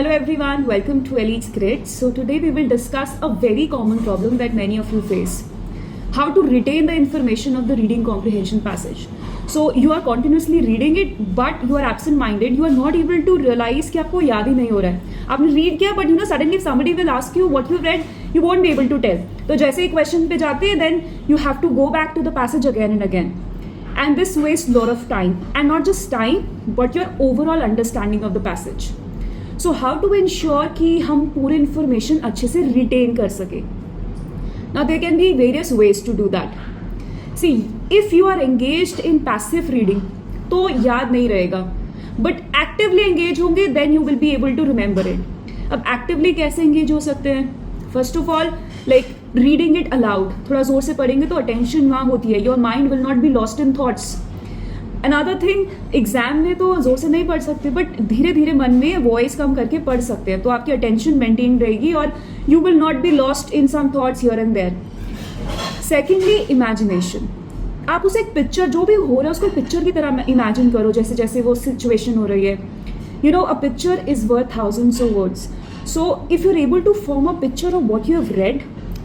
Hello everyone, welcome to Elite's Grades. So today we will discuss a very common problem that many of you face. How to retain the information of the reading comprehension passage. So you are continuously reading it but you are absent minded. You are not able to realize कि आपको याद ही नहीं हो रहा है. आपने read किया but suddenly if somebody will ask you what you read, you won't be able to tell. तो जैसे ही question पे जाते हैं then you have to go back to the passage again and again. And this wastes a lot of time, and not just time but your overall understanding of the passage. So how to ensure कि हम पूरे information अच्छे से retain कर सके. Now there can be various ways to do that. See, if you are engaged in passive reading तो याद नहीं रहेगा, but actively engage होंगे then you will be able to remember it. अब actively कैसे engage हो सकते हैं? First of all, like reading it aloud. थोड़ा जोर से पढ़ेंगे तो attention वहाँ होती है. Your mind will not be lost in thoughts. Another thing, exam में तो जोर से नहीं पढ़ सकते बट धीरे धीरे मन में वॉइस कम करके पढ़ सकते हैं तो आपकी अटेंशन मेंटेन रहेगी और you will not be lost in some thoughts here and there. Secondly, imagination. आप उसे एक पिक्चर जो भी हो रहा है उसको पिक्चर की तरह इमेजिन करो जैसे जैसे वो सिचुएशन हो रही है. You know, a picture is worth thousands of words. So if you are able to form a picture of what you have read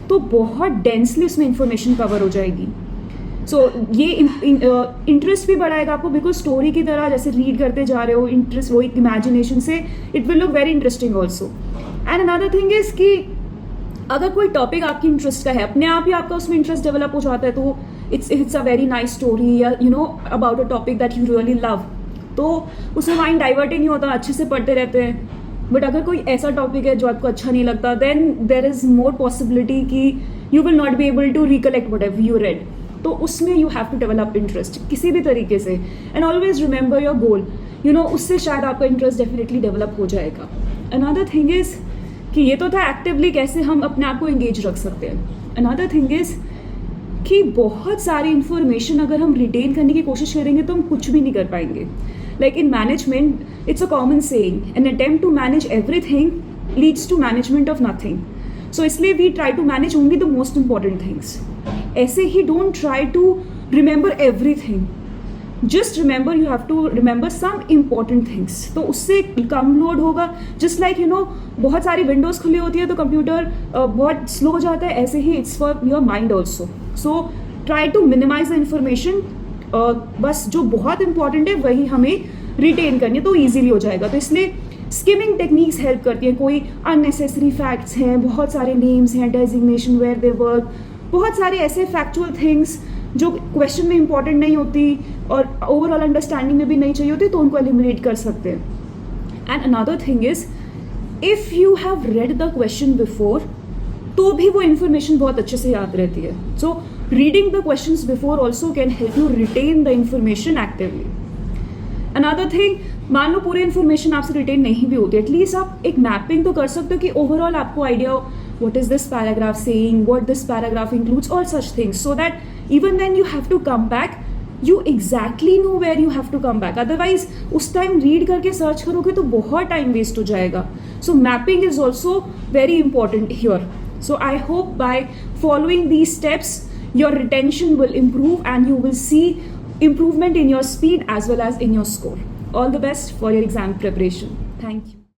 तो बहुत डेंसली उसमें इंफॉर्मेशन कवर हो जाएगी. सो ये इंटरेस्ट भी बढ़ाएगा आपको बिकॉज स्टोरी की तरह जैसे रीड करते जा रहे हो इंटरेस्ट वो एक इमेजिनेशन से it will look very interesting also. And another thing is कि अगर कोई टॉपिक आपकी इंटरेस्ट का है अपने आप ही आपका उसमें इंटरेस्ट डेवलप हो जाता है तो it's a very nice story या you know about a topic that you really love तो उसमें माइंड डाइवर्ट ही नहीं होता, अच्छे से पढ़ते रहते हैं. बट अगर कोई ऐसा टॉपिक है जो आपको अच्छा नहीं लगता then there is more possibility कि you will not be able to recollect whatever you read. तो उसमें you have to develop interest किसी भी तरीके से and always remember your goal. You know उससे शायद आपका इंटरेस्ट डेफिनेटली डेवलप हो जाएगा. अनदर थिंग इज कि ये तो था एक्टिवली कैसे हम अपने आप को एंगेज रख सकते हैं. अनदर थिंग इज कि बहुत सारी इंफॉर्मेशन अगर हम रिटेन करने की कोशिश करेंगे तो हम कुछ भी नहीं कर पाएंगे. Like in management it's a common saying, an attempt to manage everything leads to management of nothing. So इसलिए we try to manage only the most important things. ऐसे ही don't try to remember everything, just remember you have to remember some important things. तो उससे कम load होगा. Just like you know बहुत सारी Windows खुली होती है तो कंप्यूटर बहुत स्लो हो जाता है, ऐसे ही it's for your mind also. So try to minimise the information. बस जो बहुत इंपॉर्टेंट है वही हमें रिटेन करनी है तो ईजिली हो जाएगा. तो इसलिए स्किमिंग टेक्निक्स हेल्प करती हैं. कोई अननेसेसरी फैक्ट्स हैं, बहुत सारे नेम्स हैं, डेजिग्नेशन, वेयर दे वर्क, बहुत सारे ऐसे फैक्चुअल थिंग्स जो क्वेश्चन में इंपॉर्टेंट नहीं होती और ओवरऑल अंडरस्टैंडिंग में भी नहीं चाहिए होती तो उनको एलिमिनेट कर सकते हैं. And another thing is if you have read the question before तो भी वो इन्फॉर्मेशन बहुत अच्छे से याद रहती है. So reading the questions before also can help you retain the information actively. Another thing, मान लो पूरी इन्फॉर्मेशन आपसे रिटेन नहीं भी होती, एटलीस्ट आप एक मैपिंग तो कर सकते हो कि ओवरऑल आपको आइडिया हो what is this paragraph saying, what this paragraph includes, all such things, so that even when you have to come back you exactly know where you have to come back. Otherwise उस time read करके search करोगे तो बहुत time waste हो जाएगा. So mapping is also very important here. So I hope by following these steps your retention will improve and you will see improvement in your speed as well as in your score. All the best for your exam preparation. Thank you.